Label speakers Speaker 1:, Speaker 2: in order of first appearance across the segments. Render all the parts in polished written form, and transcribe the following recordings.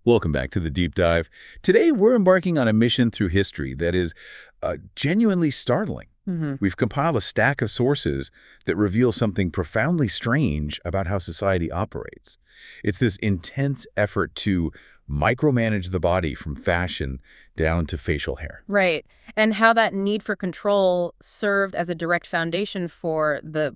Speaker 1: Welcome back to the Deep Dive. Today, we're embarking on a mission through history that is genuinely startling. We've compiled a stack of sources that reveal something profoundly strange about how society operates. It's this intense effort to micromanage the body from fashion down to facial hair.
Speaker 2: Right. And how that need for control served as a direct foundation for the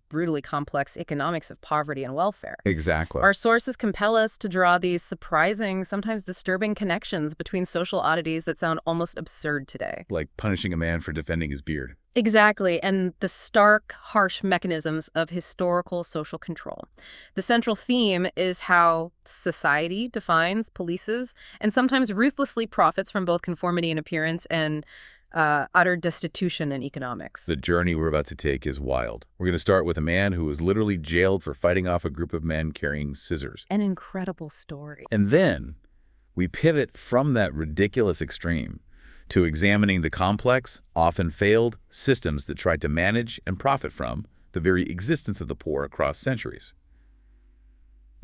Speaker 2: brutally complex economics of poverty and welfare.
Speaker 1: Exactly.
Speaker 2: Our sources compel us to draw these surprising, sometimes disturbing connections between social oddities that sound almost absurd today.
Speaker 1: Like punishing a man for defending his beard.
Speaker 2: Exactly, and the stark, harsh mechanisms of historical social control. The central theme is how society defines, polices, and sometimes ruthlessly profits from both conformity in appearance and utter destitution in economics.
Speaker 1: The journey we're about to take is wild. We're going to start with a man who was literally jailed for fighting off a group of men carrying scissors.
Speaker 2: An incredible story.
Speaker 1: And then we pivot from that ridiculous extreme to examining the complex, often failed, systems that tried to manage and profit from the very existence of the poor across centuries.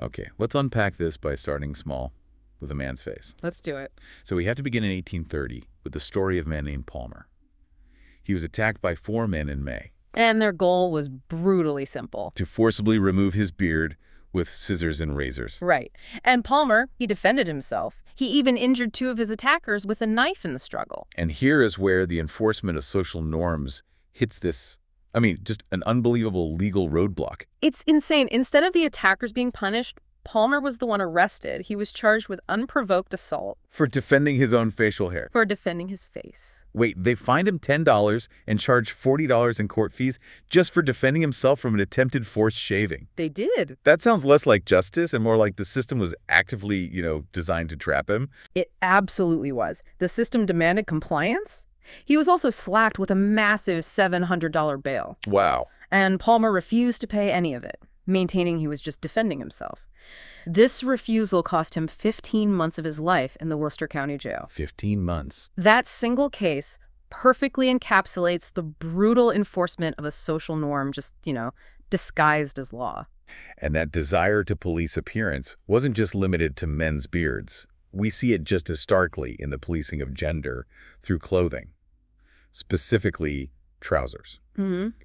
Speaker 1: Okay, let's unpack this by starting small with a man's face.
Speaker 2: Let's do it.
Speaker 1: So we have to begin in 1830 with the story of a man named Palmer. He was attacked by 4 men in May.
Speaker 2: And their goal was brutally simple.
Speaker 1: To forcibly remove his beard with scissors and razors.
Speaker 2: Right. And Palmer, he defended himself. He even injured 2 of his attackers with a knife in the struggle.
Speaker 1: And here is where the enforcement of social norms hits this, just an unbelievable legal roadblock.
Speaker 2: It's insane. Instead of the attackers being punished, Palmer was the one arrested. He was charged with unprovoked assault.
Speaker 1: For defending his own facial hair.
Speaker 2: For defending his face.
Speaker 1: Wait, they fined him $10 and charged $40 in court fees just for defending himself from an attempted forced shaving.
Speaker 2: They did.
Speaker 1: That sounds less like justice and more like the system was actively, designed to trap him.
Speaker 2: It absolutely was. The system demanded compliance. He was also slapped with a massive $700 bail.
Speaker 1: Wow.
Speaker 2: And Palmer refused to pay any of it, maintaining he was just defending himself. This refusal cost him 15 months of his life in the Worcester County Jail.
Speaker 1: 15 months.
Speaker 2: That single case perfectly encapsulates the brutal enforcement of a social norm just, disguised as law.
Speaker 1: And that desire to police appearance wasn't just limited to men's beards. We see it just as starkly in the policing of gender through clothing, specifically trousers.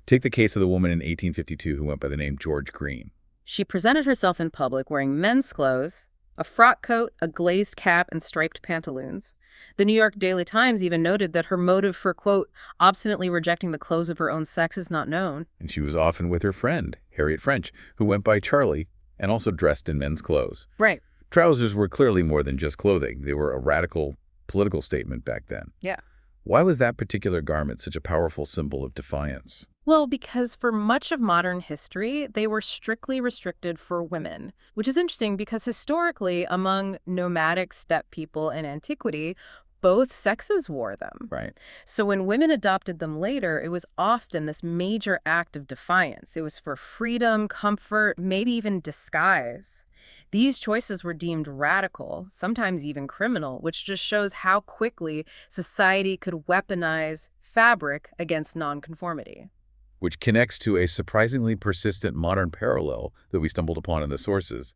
Speaker 1: Take the case of the woman in 1852 who went by the name George Green.
Speaker 2: She presented herself in public wearing men's clothes, a frock coat, a glazed cap, and striped pantaloons. The New York Daily Times even noted that her motive for, quote, obstinately rejecting the clothes of her own sex is not known.
Speaker 1: And she was often with her friend, Harriet French, who went by Charlie and also dressed in men's clothes.
Speaker 2: Right.
Speaker 1: Trousers were clearly more than just clothing. They were a radical political statement back then.
Speaker 2: Yeah.
Speaker 1: Why was that particular garment such a powerful symbol of defiance?
Speaker 2: Well, because for much of modern history, they were strictly restricted for women, which is interesting because historically, among nomadic steppe people in antiquity, both sexes wore them.
Speaker 1: Right.
Speaker 2: So when women adopted them later, it was often this major act of defiance. It was for freedom, comfort, maybe even disguise. These choices were deemed radical, sometimes even criminal, which just shows how quickly society could weaponize fabric against nonconformity.
Speaker 1: Which connects to a surprisingly persistent modern parallel that we stumbled upon in the sources,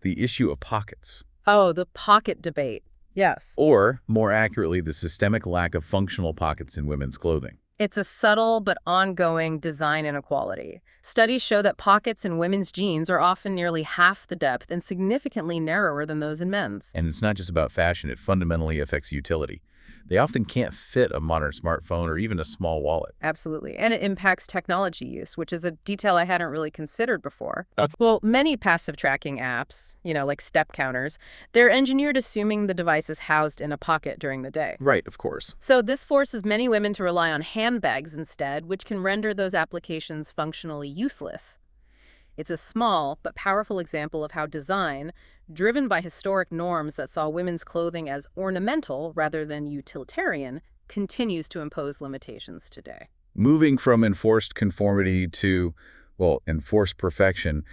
Speaker 1: the issue of pockets.
Speaker 2: Oh, the pocket debate. Yes.
Speaker 1: Or, more accurately, the systemic lack of functional pockets in women's clothing.
Speaker 2: It's a subtle but ongoing design inequality. Studies show that pockets in women's jeans are often nearly half the depth and significantly narrower than those in men's.
Speaker 1: And it's not just about fashion, it fundamentally affects utility. They often can't fit a modern smartphone or even a small wallet.
Speaker 2: Absolutely. And it impacts technology use, which is a detail I hadn't really considered before. Well, many passive tracking apps, like step counters, they're engineered assuming the device is housed in a pocket during the day.
Speaker 1: Right, of course.
Speaker 2: So this forces many women to rely on handbags instead, which can render those applications functionally useless. It's a small but powerful example of how design, driven by historic norms that saw women's clothing as ornamental rather than utilitarian, continues to impose limitations today.
Speaker 1: Moving from enforced conformity to, enforced perfection,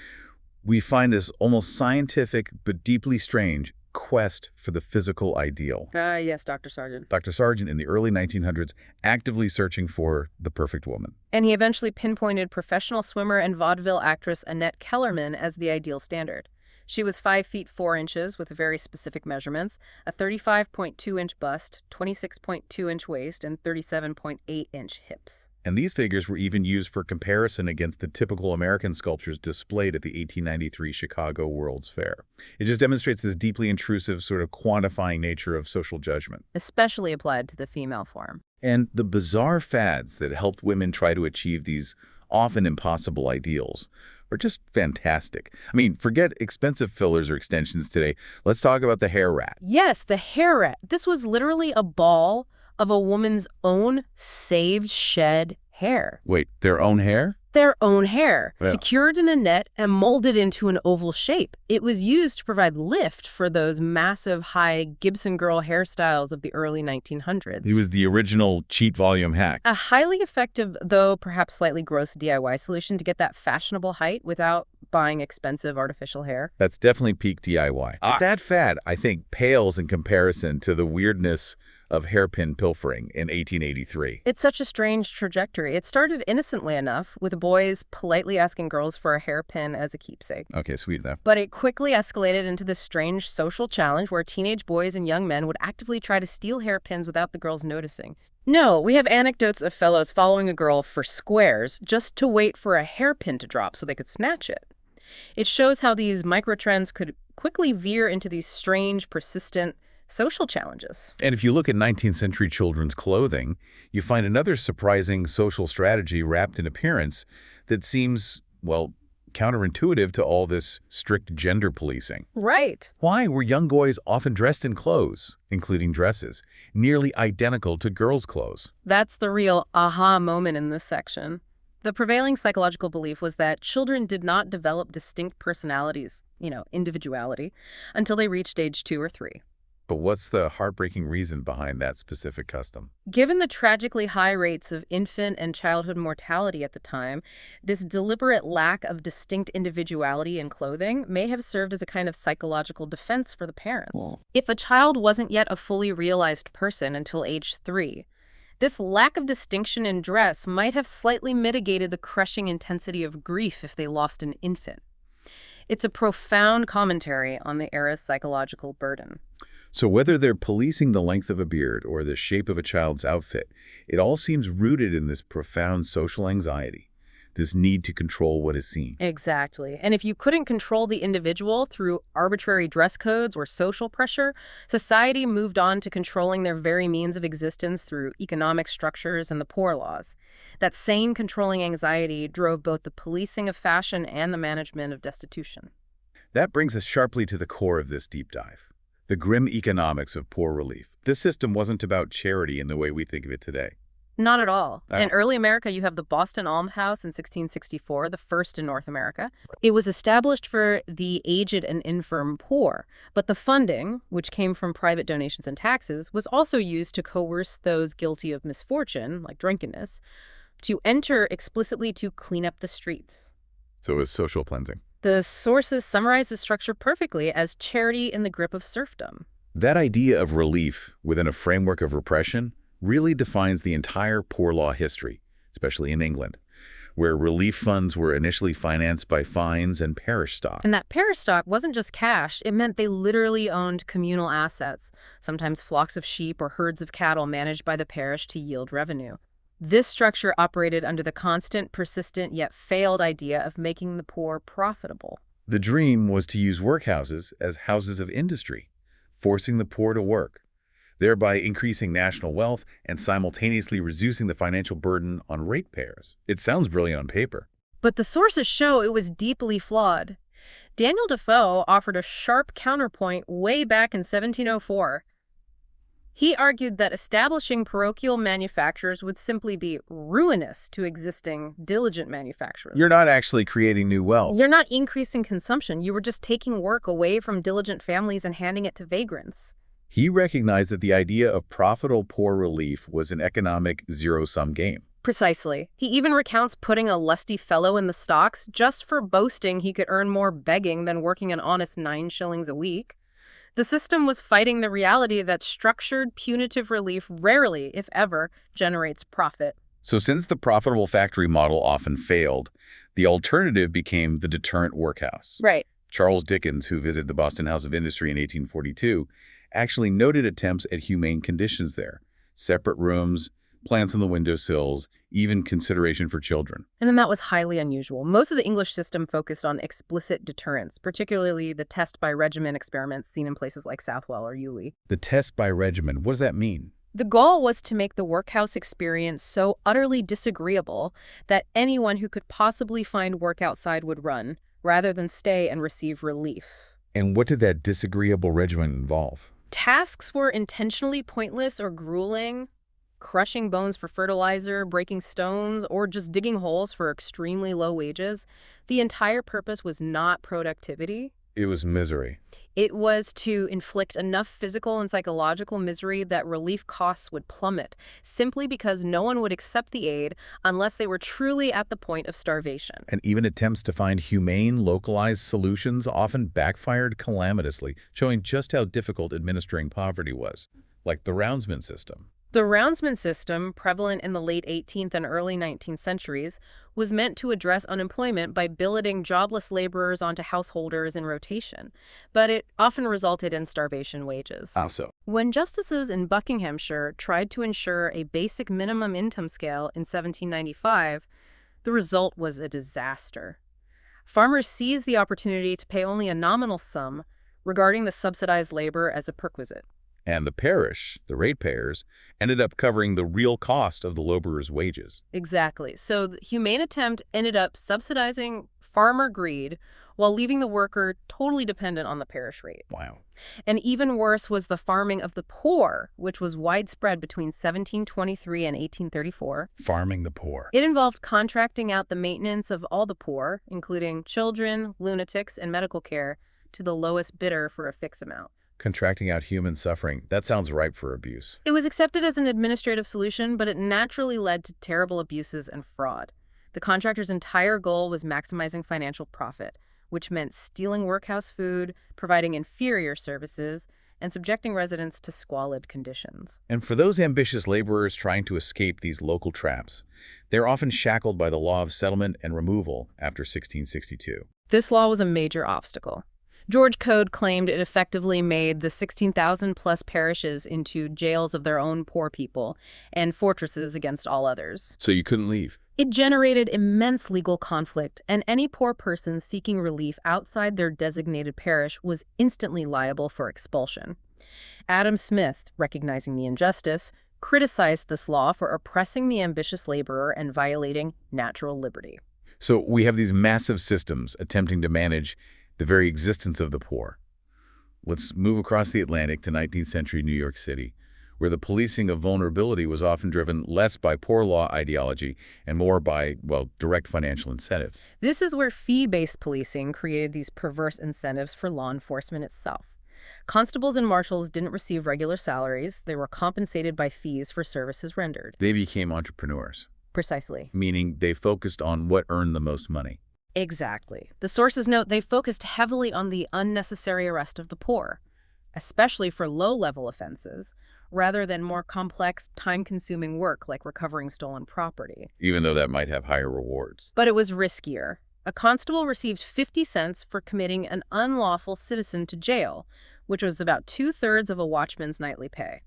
Speaker 1: we find this almost scientific but deeply strange quest for the physical ideal.
Speaker 2: Yes, Dr. Sargent.
Speaker 1: Dr. Sargent in the early 1900s actively searching for the perfect woman.
Speaker 2: And he eventually pinpointed professional swimmer and vaudeville actress Annette Kellerman as the ideal standard. She was 5 feet 4 inches with very specific measurements, a 35.2-inch bust, 26.2-inch waist, and 37.8-inch hips.
Speaker 1: And these figures were even used for comparison against the typical American sculptures displayed at the 1893 Chicago World's Fair. It just demonstrates this deeply intrusive sort of quantifying nature of social judgment.
Speaker 2: Especially applied to the female form.
Speaker 1: And the bizarre fads that helped women try to achieve these often impossible ideals are just fantastic. I mean, forget expensive fillers or extensions today. Let's talk about the hair rat.
Speaker 2: Yes, the hair rat. This was literally a ball of a woman's own saved shed hair.
Speaker 1: Wait, their own hair?
Speaker 2: Their own hair,
Speaker 1: Yeah.
Speaker 2: secured in a net and molded into an oval shape. It was used to provide lift for those massive high Gibson girl hairstyles of the early 1900s.
Speaker 1: It was the original cheat volume hack.
Speaker 2: A highly effective, though perhaps slightly gross DIY solution to get that fashionable height without buying expensive artificial hair.
Speaker 1: That's definitely peak DIY. That fad, I think, pales in comparison to the weirdness of hairpin pilfering in 1883.
Speaker 2: It's such a strange trajectory. It started innocently enough, with boys politely asking girls for a hairpin as a keepsake.
Speaker 1: Okay, sweet enough.
Speaker 2: But it quickly escalated into this strange social challenge where teenage boys and young men would actively try to steal hairpins without the girls noticing. No, we have anecdotes of fellows following a girl for squares just to wait for a hairpin to drop so they could snatch it. It shows how these microtrends could quickly veer into these strange, persistent social challenges.
Speaker 1: And if you look at 19th century children's clothing, you find another surprising social strategy wrapped in appearance that seems, well, counterintuitive to all this strict gender policing.
Speaker 2: Right.
Speaker 1: Why were young boys often dressed in clothes, including dresses, nearly identical to girls' clothes?
Speaker 2: That's the real aha moment in this section. The prevailing psychological belief was that children did not develop distinct personalities, individuality, until they reached age 2 or 3.
Speaker 1: But what's the heartbreaking reason behind that specific custom?
Speaker 2: Given the tragically high rates of infant and childhood mortality at the time, this deliberate lack of distinct individuality in clothing may have served as a kind of psychological defense for the parents.
Speaker 1: Well,
Speaker 2: If a child wasn't yet a fully realized person until age 3, this lack of distinction in dress might have slightly mitigated the crushing intensity of grief if they lost an infant. It's a profound commentary on the era's psychological burden.
Speaker 1: so whether they're policing the length of a beard or the shape of a child's outfit, it all seems rooted in this profound social anxiety, this need to control what is seen.
Speaker 2: Exactly. And if you couldn't control the individual through arbitrary dress codes or social pressure, society moved on to controlling their very means of existence through economic structures and the poor laws. That same controlling anxiety drove both the policing of fashion and the management of destitution.
Speaker 1: That brings us sharply to the core of this deep dive, the grim economics of poor relief. This system wasn't about charity in the way we think of it today.
Speaker 2: Not at all.
Speaker 1: Oh.
Speaker 2: In early America, you have the Boston Almshouse in 1664, the first in North America. It was established for the aged and infirm poor, but the funding, which came from private donations and taxes, was also used to coerce those guilty of misfortune, like drunkenness, to enter explicitly to clean up the streets.
Speaker 1: So it was social cleansing.
Speaker 2: The sources summarize the structure perfectly as charity in the grip of serfdom.
Speaker 1: That idea of relief within a framework of repression really defines the entire poor law history, especially in England, where relief funds were initially financed by fines and parish stock.
Speaker 2: And that parish stock wasn't just cash. It meant they literally owned communal assets, sometimes flocks of sheep or herds of cattle managed by the parish to yield revenue. This structure operated under the constant, persistent, yet failed idea of making the poor profitable.
Speaker 1: The dream was to use workhouses as houses of industry, forcing the poor to work, thereby increasing national wealth and simultaneously reducing the financial burden on ratepayers. It sounds brilliant on paper.
Speaker 2: But the sources show it was deeply flawed. Daniel Defoe offered a sharp counterpoint way back in 1704. He argued that establishing parochial manufacturers would simply be ruinous to existing diligent manufacturers.
Speaker 1: You're not actually creating new wealth.
Speaker 2: You're not increasing consumption. You were just taking work away from diligent families and handing it to vagrants.
Speaker 1: He recognized that the idea of profitable poor relief was an economic zero-sum game.
Speaker 2: Precisely. He even recounts putting a lusty fellow in the stocks just for boasting he could earn more begging than working an honest 9 shillings a week. The system was fighting the reality that structured, punitive relief rarely, if ever, generates profit.
Speaker 1: So since the profitable factory model often failed, the alternative became the deterrent workhouse.
Speaker 2: Right.
Speaker 1: Charles Dickens, who visited the Boston House of Industry in 1842, actually noted attempts at humane conditions there. Separate rooms, plants on the windowsills, even consideration for children.
Speaker 2: And then that was highly unusual. Most of the English system focused on explicit deterrence, particularly the test by regimen experiments seen in places like Southwell or Yulee.
Speaker 1: The test by regimen, what does that mean?
Speaker 2: The goal was to make the workhouse experience so utterly disagreeable that anyone who could possibly find work outside would run, rather than stay and receive relief.
Speaker 1: And what did that disagreeable regimen involve?
Speaker 2: Tasks were intentionally pointless or grueling, crushing bones for fertilizer, breaking stones, or just digging holes for extremely low wages. The entire purpose was not productivity.
Speaker 1: It was misery.
Speaker 2: It was to inflict enough physical and psychological misery that relief costs would plummet, simply because no one would accept the aid unless they were truly at the point of starvation.
Speaker 1: And even attempts to find humane, localized solutions often backfired calamitously, showing just how difficult administering poverty was, like the roundsman system.
Speaker 2: The roundsman system, prevalent in the late 18th and early 19th centuries, was meant to address unemployment by billeting jobless laborers onto householders in rotation, but it often resulted in starvation wages.
Speaker 1: How so?
Speaker 2: When justices in Buckinghamshire tried to ensure a basic minimum income scale in 1795, the result was a disaster. Farmers seized the opportunity to pay only a nominal sum, regarding the subsidized labor as a perquisite.
Speaker 1: And the parish, the ratepayers, ended up covering the real cost of the laborer's wages.
Speaker 2: Exactly. So the humane attempt ended up subsidizing farmer greed while leaving the worker totally dependent on the parish rate.
Speaker 1: Wow.
Speaker 2: And even worse was the farming of the poor, which was widespread between 1723 and 1834.
Speaker 1: Farming the poor.
Speaker 2: It involved contracting out the maintenance of all the poor, including children, lunatics, and medical care, to the lowest bidder for a fixed amount.
Speaker 1: Contracting out human suffering, that sounds ripe for abuse.
Speaker 2: It was accepted as an administrative solution, but it naturally led to terrible abuses and fraud. The contractor's entire goal was maximizing financial profit, which meant stealing workhouse food, providing inferior services, and subjecting residents to squalid conditions.
Speaker 1: And for those ambitious laborers trying to escape these local traps, they're often shackled by the law of settlement and removal after 1662.
Speaker 2: This law was a major obstacle. George Code claimed it effectively made the 16,000-plus parishes into jails of their own poor people and fortresses against all others.
Speaker 1: So you couldn't leave?
Speaker 2: It generated immense legal conflict, and any poor person seeking relief outside their designated parish was instantly liable for expulsion. Adam Smith, recognizing the injustice, criticized this law for oppressing the ambitious laborer and violating natural liberty.
Speaker 1: So we have these massive systems attempting to manage the very existence of the poor. Let's move across the Atlantic to 19th century New York City, where the policing of vulnerability was often driven less by poor law ideology and more by, well, direct financial incentive.
Speaker 2: This is where fee-based policing created these perverse incentives for law enforcement itself. Constables and marshals didn't receive regular salaries. They were compensated by fees for services rendered.
Speaker 1: They became entrepreneurs.
Speaker 2: Precisely.
Speaker 1: Meaning they focused on what earned the most money.
Speaker 2: Exactly. The sources note they focused heavily on the unnecessary arrest of the poor, especially for low-level offenses, rather than more complex, time-consuming work like recovering stolen property.
Speaker 1: Even though that might have higher rewards.
Speaker 2: But it was riskier. A constable received 50 cents for committing an unlawful citizen to jail, which was about 2/3 of a watchman's nightly pay.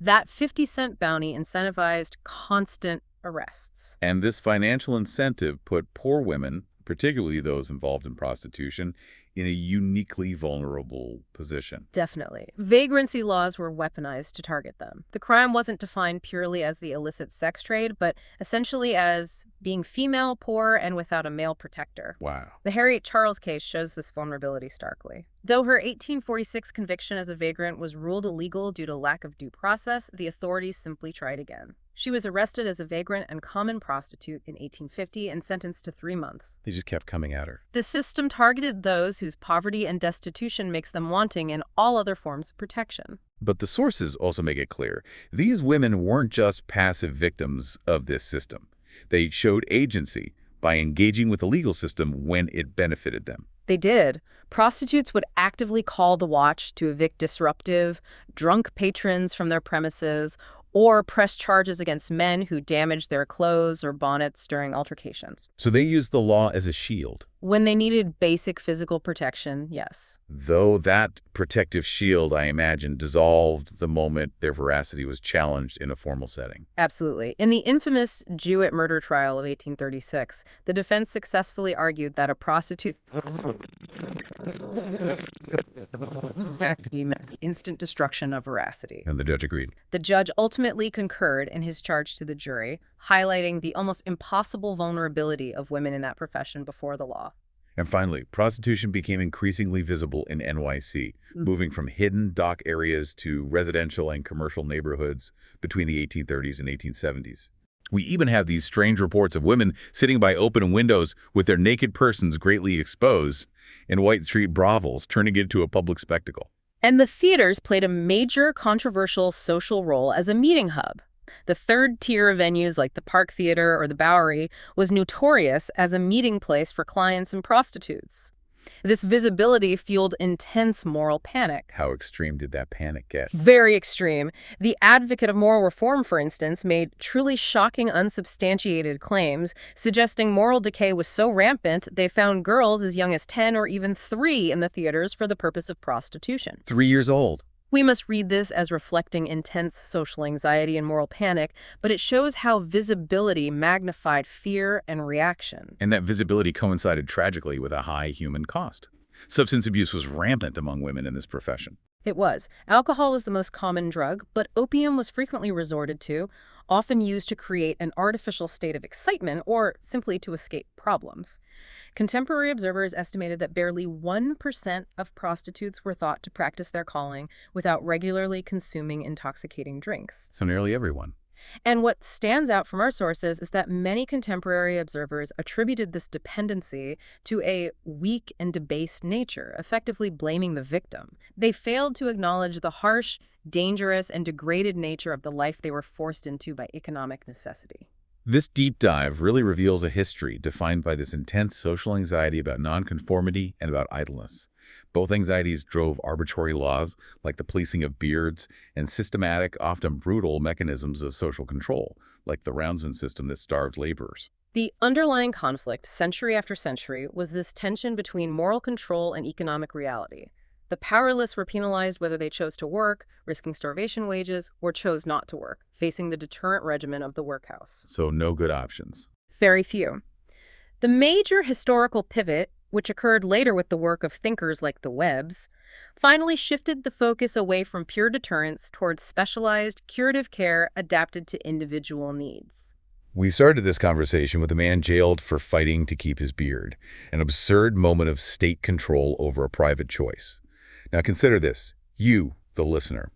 Speaker 2: That 50-cent bounty incentivized constant arrests.
Speaker 1: And this financial incentive put poor women, particularly those involved in prostitution, in a uniquely vulnerable position.
Speaker 2: Definitely. Vagrancy laws were weaponized to target them. The crime wasn't defined purely as the illicit sex trade, but essentially as being female, poor, and without a male protector.
Speaker 1: Wow.
Speaker 2: The Harriet Charles case shows this vulnerability starkly. Though her 1846 conviction as a vagrant was ruled illegal due to lack of due process, the authorities simply tried again. She was arrested as a vagrant and common prostitute in 1850 and sentenced to 3 months.
Speaker 1: They just kept coming at her.
Speaker 2: The system targeted those whose poverty and destitution makes them wanting in all other forms of protection.
Speaker 1: But the sources also make it clear, these women weren't just passive victims of this system. They showed agency by engaging with the legal system when it benefited them.
Speaker 2: They did. Prostitutes would actively call the watch to evict disruptive, drunk patrons from their premises, or press charges against men who damaged their clothes or bonnets during altercations.
Speaker 1: So they used the law as a shield.
Speaker 2: When they needed basic physical protection, yes.
Speaker 1: Though that protective shield, I imagine, dissolved the moment their veracity was challenged in a formal setting.
Speaker 2: Absolutely. In the infamous Jewett murder trial of 1836, the defense successfully argued that a prostitute instant destruction of veracity.
Speaker 1: And the judge agreed.
Speaker 2: The judge ultimately concurred in his charge to the jury, highlighting the almost impossible vulnerability of women in that profession before the law.
Speaker 1: And finally, prostitution became increasingly visible in NYC, moving from hidden dock areas to residential and commercial neighborhoods between the 1830s and 1870s. We even have these strange reports of women sitting by open windows with their naked persons greatly exposed in White Street brothels, turning it into a public spectacle.
Speaker 2: And the theaters played a major controversial social role as a meeting hub. The third tier of venues like the Park Theater or the Bowery was notorious as a meeting place for clients and prostitutes. This visibility fueled intense moral panic.
Speaker 1: How extreme did that panic get?
Speaker 2: Very extreme. The advocate of moral reform, for instance, made truly shocking, unsubstantiated claims, suggesting moral decay was so rampant they found girls as young as 10 or even 3 in the theaters for the purpose of prostitution.
Speaker 1: 3 years old.
Speaker 2: We must read this as reflecting intense social anxiety and moral panic, but it shows how visibility magnified fear and reaction.
Speaker 1: And that visibility coincided tragically with a high human cost. Substance abuse was rampant among women in this profession.
Speaker 2: It was. Alcohol was the most common drug, but opium was frequently resorted to, often used to create an artificial state of excitement or simply to escape problems. Contemporary observers estimated that barely 1% of prostitutes were thought to practice their calling without regularly consuming intoxicating drinks.
Speaker 1: So nearly everyone.
Speaker 2: And what stands out from our sources is that many contemporary observers attributed this dependency to a weak and debased nature, effectively blaming the victim. They failed to acknowledge the harsh, dangerous, and degraded nature of the life they were forced into by economic necessity.
Speaker 1: This deep dive really reveals a history defined by this intense social anxiety about nonconformity and about idleness. Both anxieties drove arbitrary laws, like the policing of beards, and systematic, often brutal mechanisms of social control, like the roundsman system that starved laborers.
Speaker 2: The underlying conflict, century after century, was this tension between moral control and economic reality. The powerless were penalized whether they chose to work, risking starvation wages, or chose not to work, facing the deterrent regimen of the workhouse.
Speaker 1: So no good options.
Speaker 2: Very few. The major historical pivot, which occurred later with the work of thinkers like the Webbs, finally shifted the focus away from pure deterrence towards specialized, curative care adapted to individual needs.
Speaker 1: We started this conversation with a man jailed for fighting to keep his beard, an absurd moment of state control over a private choice. Now consider this, you, the listener.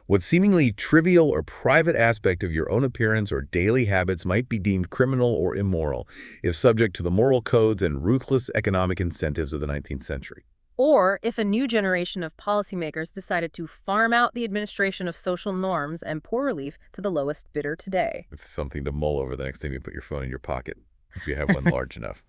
Speaker 1: What seemingly trivial or private aspect of your own appearance or daily habits might be deemed criminal or immoral if subject to the moral codes and ruthless economic incentives of the 19th century.
Speaker 2: Or if a new generation of policymakers decided to farm out the administration of social norms and poor relief to the lowest bidder today.
Speaker 1: It's something to mull over the next time you put your phone in your pocket, if you have one large enough.